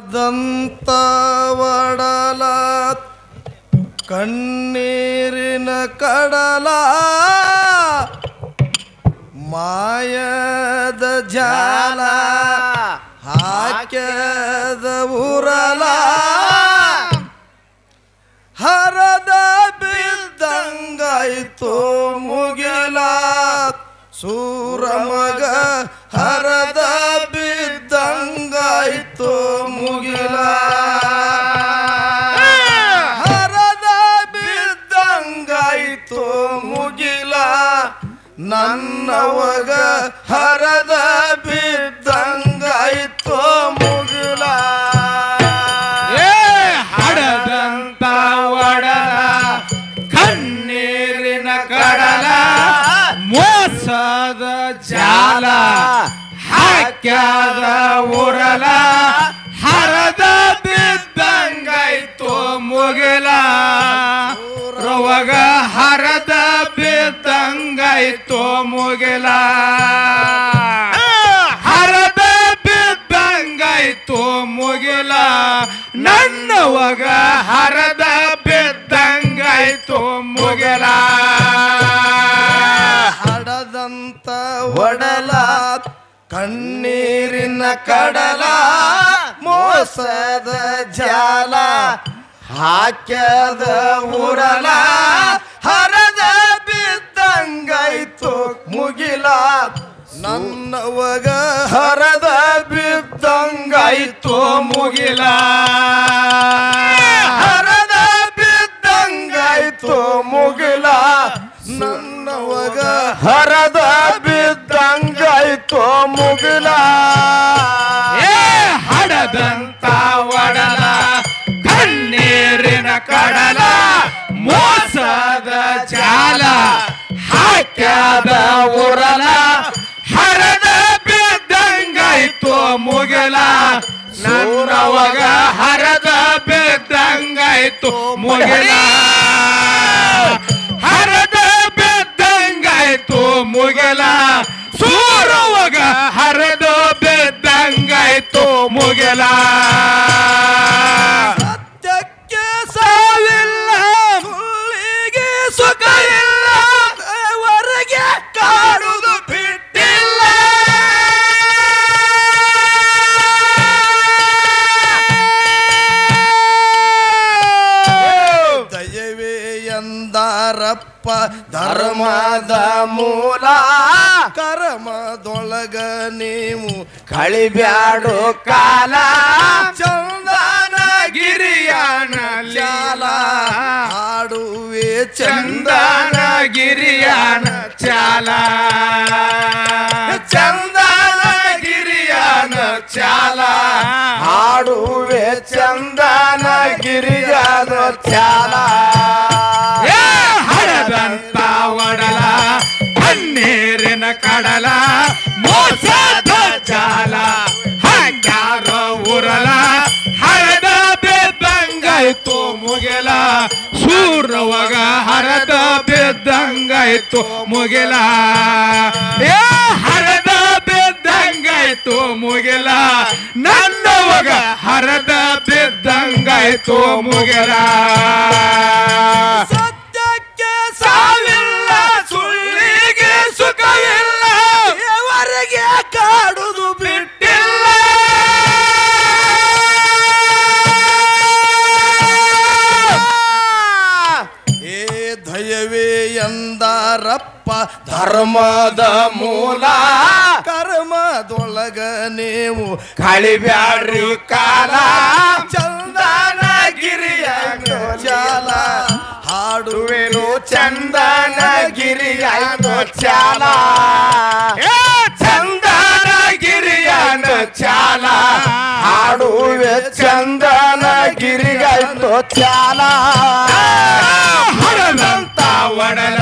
ದಂತ ಒಡಲ ಕಣ್ಣೀರಿನ ಕಡಲ ಮಾಯದ ಜಾಲ ಹಾಕ್ಯದ ಉರಲ ಹರದ ಬಿದ್ದಂಗಾಯ್ತು ಮುಗಿಲ ಸೂರಮಗ ಹರದ ಬಿದ್ದಂಗಾಯ್ತು ಮುಗಿಲ ಹರದ ಬಿದ್ದಂಗಾಯ್ತು ಮುಗಿಲ ನನ್ನವಗ ಹರದ ಬಿದ್ದಂಗಾಯ್ತು ಮುಗಿಲ ಹಡದಂತ ಒಡಲ ಕಣ್ಣೀರಿನ ಕಡಲ ಮೋಸದ ಜಾಲ ಹಾಕ್ಯಾದ ಉರಲ ಹರದ ಬಿದ್ದಂಗಾಯ್ತು ಮುಗಿಲ ರೊವಗ ಹರದ ಬಿದ್ದಂಗಾಯ್ತು ಮುಗಿಲ ಹರದ ಬಿದ್ದಂಗಾಯ್ತು ಮುಗಿಲ ನನ್ನವಗ ಹರದ ಬಿದ್ದಂಗಾಯ್ತು ಮುಗಿಲ ಹಡದಂತ ಒಡಲ ಕಣ್ಣೀರಿನ ಕಡಲ ಮೋಸದ ಜಾಲ ಹಾಕ್ಯದ ಉರಲ ಹರದ ಬಿದ್ದಂಗಾಯ್ತು ಮುಗಿಲ ನನ್ನವಗ ಹರದ ಬಿದ್ದಂಗಾಯ್ತು ಮುಗಿಲ ಹರದ ಬಿದ್ದಂಗಾಯ್ತು ಮುಗಿಲ ನನ್ನವಗ ಹರದ ಬಿದ್ದಂಗಾಯ್ತು ಮುಗಿಲ ಹಡದಂತ ಒಡಲ ಕಣ್ಣೀರಿನ ಕಡಲ ಮೋಸದ ಜಾಲ ಹಾಕ್ಯಾದ ಉರಲ ಹರದ ಬಿದ್ದಂಗಾಯ್ತು ಮುಗಿಲ ನನ್ನವಗ ಹರದ ಬಿದ್ದಂಗಾಯ್ತು ಮುಗಿಲ ಹರದ ಬಿದ್ದಂಗಾಯ್ತು ಮುಗಿಲ ಸೂರವಗ ಹರದ ಬಿದ್ದಂಗಾಯ್ತು ಮುಗಿಲ ಸತ್ಯಕ್ಕೆ ಸಾವಿಲ್ಲ ಸುಳ್ಳಿಗೆ ಸುಖ ಇಲ್ಲ ಹೊರಗೆ ಕಾಡುವುದು ಬಿಟ್ಟಿಲ್ಲ ದಯವೇ ಎಂದಾರಪ್ಪ ಧರ್ಮದ ಮೂಲ ಕರ್ಮದೊಳಗ ನೀವು ಕಳಿಬ್ಯಾಡು ಕಾಲ ಚಂದನ ಗಿರಿಯಾನ ಜಾಲ ಹಾಡುವೆ ಚಂದನ ಗಿರಿಯಾನ ಚಾಲ ಚಂದನ ಗಿರಿಯಾನ ಚಾಲ ಹಾಡುವೆ ಚಂದನ ಗಿರಿಯಾನ ಚಾಲ ಹಡದಂತ ಒಡಲ ಕಣ್ಣೀರಿನ ಕಡಲ ಮೋಸದ ಜಾಲ ಹಾಕ್ಯಾರ ಉರಲ ಹರದ ಬಿದ್ದಂಗಾಯ್ತು ಮುಗಿಲ ಸೂರವಗ ಹರದ ಬಿದ್ದಂಗಾಯ್ತು ಮುಗಿಲ ಹರದ ಬಿದ್ದಂಗಾಯ್ತು ಮುಗಿಲ ನನ್ನವಗ ಹರದ ಬಿದ್ದಂಗಾಯ್ತು ಮುಗಿಲ ಸತ್ಯಕ್ಕೆ ಸಾವಿಲ್ಲ ಸುಳ್ಳಿಗೆ ಸುಖವಿಲ್ಲ ಹೊರಗೆ ಕಾಡುವುದು ಬಿಟ್ಟಿಲ್ಲ ಏ ದಯವೇ ಎಂದಾರಪ್ಪ ಧರ್ಮದ ಮೂಲ ಕರ್ಮದೊಳಗ ನೀವು ಕಳಿಬ್ಯಾಡ್ರಿ ಕಾಲ ಚಂದನ ಗಿರಿಯಾನ ಚಾಲ ಹಾಡುವೆನು ಚಂದನ ಗಿರಿಯಾನ ಚಾಲ ಚಂದನ ಗಿರಿಯಾನ ಚಾಲ ಹಾಡುವೆ ಚಂದನ ಗಿರಿಯಾನ ಚಾಲ ಹಡದಂತ ಒಡಲ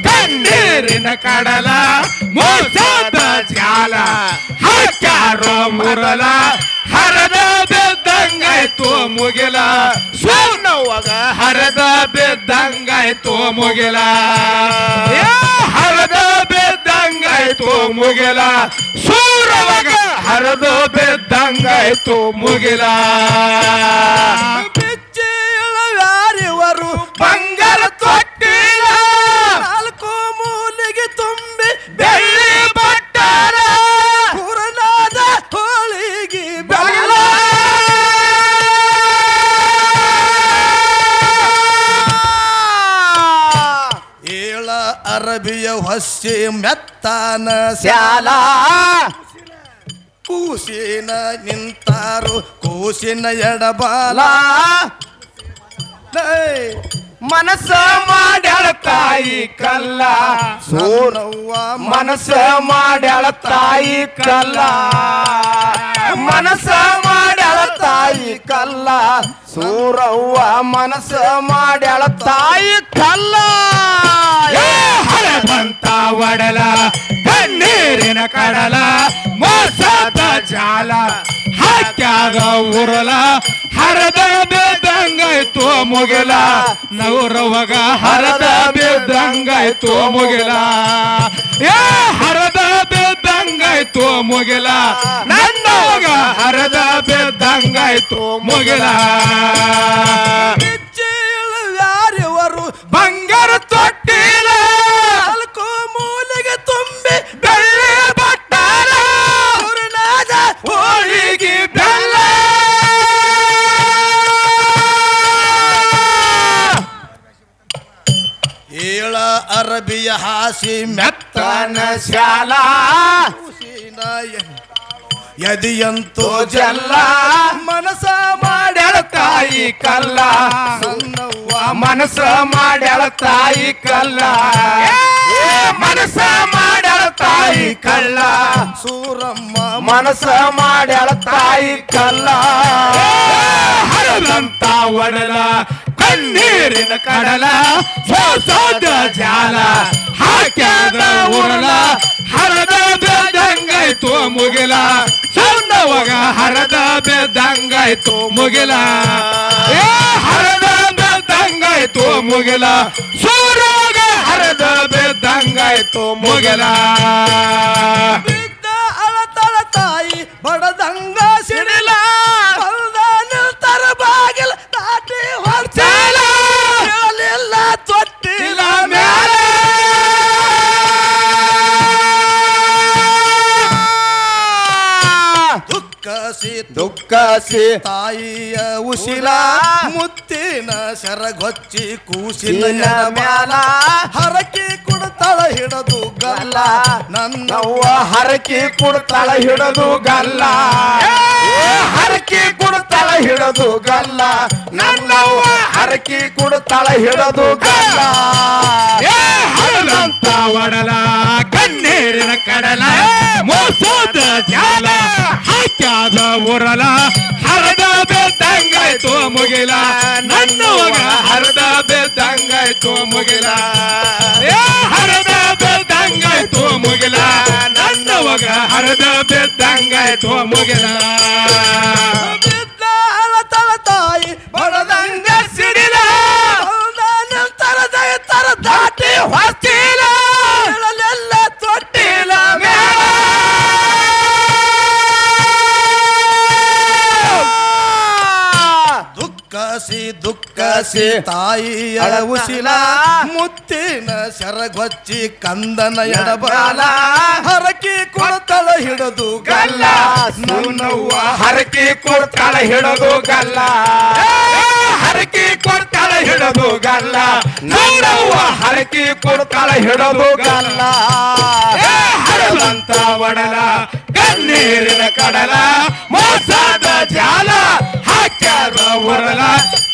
ಕಣ್ಣೀರಿನ ಕಡಲ ಮೋಸದ ಜಾಲ ಹಾಕ್ಯಾರೋ ಮುರಲ ಹರದ ಬಿದ್ದಂಗಾಯ್ತು ಮುಗಿಲ ಸೋನವ್ವಗ ಹರದ ಬಿದ್ದಂಗಾಯ್ತು ಮುಗಿಲ ಹರದ ಬಿದ್ದಂಗಾಯ್ತು ಮುಗಿಲ ಸೂರವಗ ಹರಿದು ಬಿದ್ದಂಗಾಯ್ತು ಮುಗಿಲ ಬಿಚ್ಚಿ ಇಳುವಾರಿವರು ಬಂಗಾರ ತೊಟ್ಟಿಲ ನಾಲ್ಕು ಮೂಲಿಗೆ ತುಂಬಿ ಬೆಳ್ಳಿ ಬಟ್ಟಾರ ಪುರನಾದ ಹೋಳಿಗೆ ಬೆಲ್ಲ ಏಳ ಅರಬಿಯ ಹೊಸಿ ಮೆತ್ತನ ಶಾಲ ಕೂಸಿನ ನಿಂತಾರು ಕೂಸಿನ ಎಡಬಾಲ ಮನಸ್ಸ ಮಾಡ್ಯಾಳ ತಾಯಿ ಕಲ್ಲ ಸೋನವ್ವ ಮನಸ್ಸ ಮಾಡ್ಯಾಳ ತಾಯಿ ಕಲ್ಲ ಮನಸ್ಸ ಮಾಡ್ಯಾಳ ತಾಯಿ ಕಲ್ಲ ಸೂರವ್ವ ಮನಸ್ಸ ಮಾಡ್ಯಾಳ ತಾಯಿ ಕಲ್ಲ ಹರದಂತ ಒಡಲ ಕಣ್ಣೀರಿನ ಕಡಲ ಮೋಸದ ಜಾಲ ಹಾಕ್ಯಾದ ಉರಲ ಹರದ ಬಿದ್ದಂಗಾಯ್ತು ಮುಗಿಲ ನವರವಾಗ ಹರದ ಬಿದ್ದಂಗಾಯ್ತು ಮುಗಿಲ ಹರದ ಬಿದ್ದಂಗಾಯ್ತು ಮುಗಿಲ ನನ್ನವಾಗ ಹರದ ಬಿದ್ದಂಗಾಯ್ತು ಮುಗಿಲ ಯಾರಿವರು ಬಂಗಾರ ತೊಟ್ಟಿಲ ನಾಲ್ಕು ಮೂಲಿಗೆ ತುಂಬಿ ಬೆಳ್ಳಿ ಬಟ್ಟಾರ ಪುರನಾದ ಹೋಳಿಗೆ ಬೆಲ್ಲ ಏಳ ಅರಬಿಯ ಹಾಸಿ ಮೆತ್ತನ ಶಾಲ ಕೂಸಿನ ಎದಿಯಂತೋ ಜಲ್ಲ ಮನಸ ಮಾಡ್ಯಾಳ ತಾಯಿ ಕಲ್ಲ ಸಣ್ಣವ್ವ ಮನಸ್ಸ ಮಾಡ್ಯಾಳ ತಾಯಿ ಕಲ್ಲ ಮನಸ್ಸ ಮಾಡ್ಯಾಳ ತಾಯಿ ಕಲ್ಲ ಸೂರಮ್ಮ ಮನಸ್ಸ ಮಾಡ್ಯಾಳ ತಾಯಿ ಕಲ್ಲ ಹರದಂತ ಒಡಲ ಕಣ್ಣೀರಿನ ಕಡಲ ಸೋಸೋದ ಜಾಲ ಹಾಕ್ಯಾದ ಉರಲ ಹರದ ಬೆದ್ದಂಗಾಯ್ತು ಮುಗಿಲ ಸಣ್ಣವಾಗ ಹರದ ಬೆದ್ದಂಗಾಯ್ತು ಮುಗಿಲ ಹರದ ಬೆದ್ದಂಗಾಯ್ತು ಮುಗಿಲ ಸೂರ್ಯವಾಗ ಹರದ ಬೆದ್ದಂಗಾಯ್ತು ಮುಗಿಲ ಬಿದ್ದ ಅಳತಳ ತಾಯಿ ಬಡದಂಗ ಸಿಡಿಲ ಬಂದ ನಿಲ್ತರ ಬಾಗಿಲ ದಾಟಿ ಹೊರಚಾಲ ಹೇಳಲಿಲ್ಲ ತೊಟ್ಟಿಲ ಮ್ಯಾಲ ದುಃಖಸಿ ತಾಯಿಯ ಉಸಿಲ ಮುತ್ತಿನ ಸೆರಗೊಚ್ಚಿ ಕೂಸಿನ ಮ್ಯಾಲ ಹರಕೆ ಕುಡ್ತಳ ಹಿಡದು ಗಲ್ಲ ನನ್ನವ್ವ ಹರಕಿ ಕುಡ್ತಾಳ ಹಿಡದು ಗಲ್ಲ ಹರಕಿ ಕುಡ್ತಾಳ ಹಿಡದು ಗಲ್ಲ ನನ್ನವ್ವ ಹರಕಿ ಕುಡ್ತಾಳ ಹಿಡದು ಗಲ್ಲ ಹರದಂತ ಒಡಲ ಕಣ್ಣೀರಿನ ಕಡಲ ಮೋಸದ ಜಾಲ ಹಾಕ್ಯಾದ ಉರಲ ಹರದ ಬೆದ್ದಂಗಾಯ್ತು ಮುಗಿಲ ನನ್ನವಾಗ ಹರದ ಬೆದ್ದಂಗಾಯ್ತು ಮುಗಿಲ ಹರದ ಬೆದ್ದಂಗಾಯ್ತು ಮುಗಿಲ ನನ್ನವಾಗ ಹರದ ಬೆದ್ದಂಗಾಯ್ತು ಮುಗಿಲ ಬಿದ್ದ ಅಳತಳ ತಾಯಿ ಬಡದಂಗ ಸಿಡಿಲ ಬಂದ ನಿಲ್ತರ ದಯತರ ದಾಟಿ ಹೊರಚಿಲ ಹೇಳಲಿಲ್ಲ ತೊಟ್ಟಿಲ ಮ್ಯಾಲ ದುಃಖಸಿ ತಾಯಿಯ ಉಸಿಲ ಮುತ್ತಿನ ಸೆರಗೊಚ್ಚಿ ಕಂದನ ಎಡಬಾಲ ಹರಕಿ ಕೊಡ್ತಳ ಹಿಡದು ಗಲ್ಲ ನನ್ನವ್ವ ಹರಕಿ ಕೊಡ್ತಾಳ ಹಿಡದು ಗಲ್ಲ ಹರಕಿ ಕೊಡ್ತಾಳ ಹಿಡದು ಗಲ್ಲ ನನ್ನವ್ವ ಹರಕಿ ಕೊಡ್ತಾಳ ಹಿಡದು ಗಲ್ಲ ಹರದಂತ ಒಡಲ ಕಣ್ಣೀರಿನ ಕಡಲ ಮೋಸದ ಜಾಲ ಹಾಕ್ಯಾರ ಉರಲ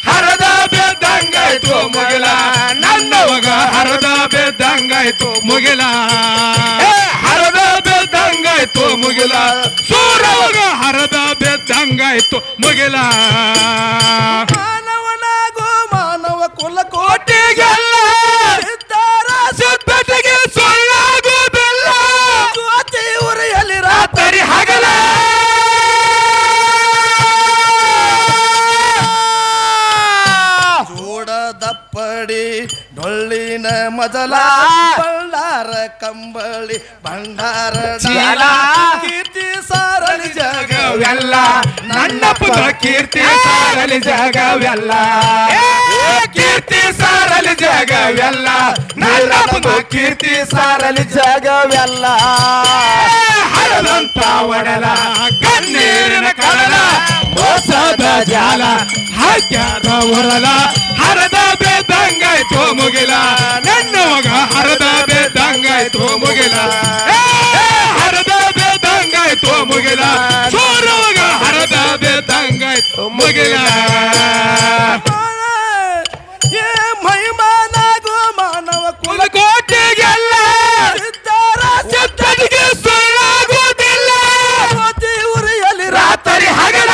ಹರದ ಬೆದ್ದಂಗಾಯ್ತು ಮುಗಿಲ ನನ್ನವಾಗ ಹರದ ಬೆದ್ದಂಗಾಯ್ತು ಮುಗಿಲ ಹರದ ಬೆದ್ದಂಗಾಯ್ತು ಮುಗಿಲ ಸೂರವಾಗ ಹರದ ಬೆದ್ದಂಗಾಯ್ತು ಮುಗಿಲ ಮಾನವನಾಗೋ ಮಾನವ ಕುಲ ಕೋಟಿಗೆಲ್ಲ ಸಿದ್ಧತೆಗೆ ಸೊಳ್ಳಾಗೋ ಬೆಲ್ಲ ಜ್ಯೋತಿ ಉರಿಯಲಿ ರಾತ್ರಿ ಹಗಲ ದಪ್ಪಡಿ ಡೊಳ್ಳಿನ ಮೊದಲ ಬಳ್ಳಾರ ಕಂಬಳಿ ಭಂಡಾರ ಚೀಲ ಕೀರ್ತಿ ಸಾರಲಿ ಜಗವೆಲ್ಲ ನನ್ನಪ್ಪನ ಕೀರ್ತಿ ಸಾರಲಿ ಜಗವೆಲ್ಲ ಕೀರ್ತಿ ಸಾರಲಿ ಜಗವೆಲ್ಲ ನನ್ನಪ್ಪನ ಕೀರ್ತಿ ಸಾರಲಿ ಜಗವೆಲ್ಲ ಹರದಂತ ಒಡಲ ಕಣ್ಣೀರಿನ ಕಡಲ ಮೋಸದ ಜಾಲ ಹಾಕ್ಯಾದ ಹೊರಲ ಹರದ ಬೇದಂಗಾಯ್ತು ಮುಗಿಲ ನನ್ನವಾಗ ಹರದ ಬೇದಂಗಾಯ್ತು ಮುಗಿಲ ಹರದ ಬೇದಂಗಾಯ್ತು ಮುಗಿಲ ಸೂರವಾಗ ಹರದ ಬೇದಂಗಾಯ್ತು ಮುಗಿಲ ಮಹಿಮಾನಾಗೋ ಮಾನವ ಕುಲಕೋಟೆಗೆಲ್ಲ ಸಿದ್ಧರಿಗೆ ಸುಳ್ಳಾಗುವುದಿಲ್ಲ ಉರಿಯಲಿ ರಾತ್ರಿ ಹಗಲ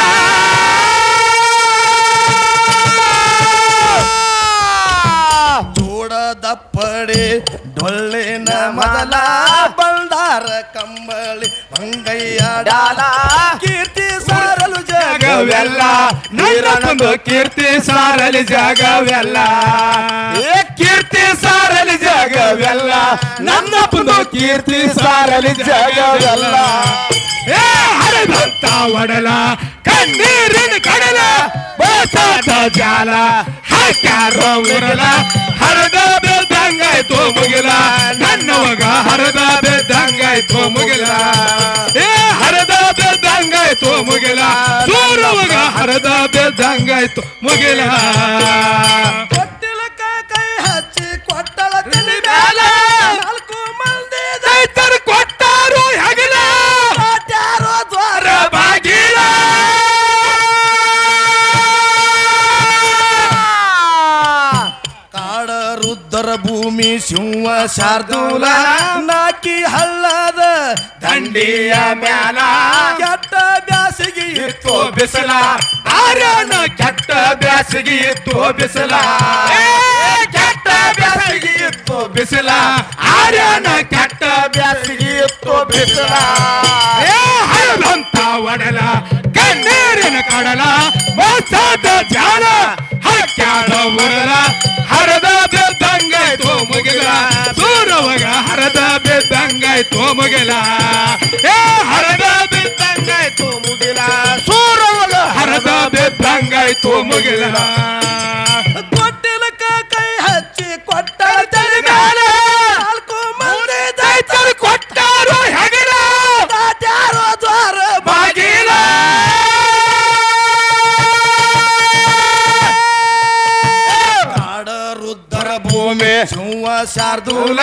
ಜೋಡ ದಪ್ಪಡಿ ಡೊಳ್ಳಿನ ಮೊದಲ ಬಂಡಾರ ಕಂಬಳಿ ಮಂಗಯ್ಯ ಡಾಲ ಕೀರ್ತಿ ಸಾರಲು ಜಗವೆಲ್ಲ ನನ್ನಪ್ಪಂದು ಕೀರ್ತಿ ಸಾರಲಿ ಜಗವೆಲ್ಲ ಕೀರ್ತಿ ಸಾರಲಿ ಜಗವೆಲ್ಲ ನನ್ನಪ್ಪಂದು ಕೀರ್ತಿ ಸಾರಲಿ ಜಗವೆಲ್ಲ ಹರಿದಂತ ಒಡಲ ಕಣ್ಣೀರಿನ ಕಡಲ ಮೋಸದ ಜಾಲ ಹಾಕ್ಯಾರ ಉರಲ ಹರದ ಬೇದಂಗಾಯ್ತು ಮುಗಿಲ ನನ್ನವಾಗ ಹರದ ಬೇದಂಗಾಯ್ತು ಮುಗಿಲ ಹರದ ಬೇದಂಗಾಯ್ತು ಮುಗಿಲ ಸೂರವಾಗ ಹರದ ಬೇದಂಗಾಯ್ತು ಮುಗಿಲ ಕೊಟ್ಟಿಲಕ ಕೈ ಹಚ್ಚಿ ಕೊಟ್ಟಳ ತಲೆ ಮೇಲೆ ನಾಲ್ಕು ಮಂದಿ ರೈತರು ಕೊಟ್ಟಾರು ಹಗಲ ಯಾರೋ ದ್ವಾರ ಬಾಗಿಲ ಕಾಡ ರುದ್ರ ಭೂಮಿ ಸಿಂಹ ಶಾರ್ದೂಲ ನಾಕಿ ಹಳ್ಳದ ದಂಡಿಯ ಮ್ಯಾಲ ಕೆಟ್ಟ ಬ್ಯಾಸಿಗೆ ಇತ್ತು ಬಿಸಿಲ ಆರ್ಯನ ಕೆಟ್ಟ ಬ್ಯಾಸಿಗೆ ಇತ್ತು ಬಿಸಿಲ ಕೆಟ್ಟ ಬ್ಯಾಸಿಗೆ ಇತ್ತು ಬಿಸಿಲ ಆರ್ಯನ ಕೆಟ್ಟ ಬ್ಯಾಸಿಗೆ ಇತ್ತು ಬಿಸಿಲ ಹರದಂತ ಒಡಲ ಕಣ್ಣೀರಿನ ಕಡಲ ಮೋಸದ ಜಾಲ ಹಾಕ್ಯಾಡ ಉರಲ ಹರದ ಬೇದಂಗಾಯ್ತು ಮುಗಿಲ ಸೂರವಾಗ ಹರದ ಬೇದಂಗಾಯ್ತು ಮುಗಿಲ ಹರದ ಬೇದಂಗಾಯ್ತು ಮುಗಿಲ ಸೂರವಾಗ ಹರದ ಬೇದಂಗಾಯ್ತು ಮುಗಿಲ ಕೊಟ್ಟಿಲಕ ಕೈ ಹಚ್ಚಿ ಕೊಟ್ಟಳ ತಲೆ ಮೇಲೆ ನಾಲ್ಕು ಮಂದಿ ರೈತರು ಕೊಟ್ಟಾರು ಹೆಗಲ ಯಾರೋ ದ್ವಾರ ಬಾಗಿಲ ಕಾಡ ರುದ್ರ ಭೂಮಿ ಸಿಂಹ ಶಾರ್ದೂಲ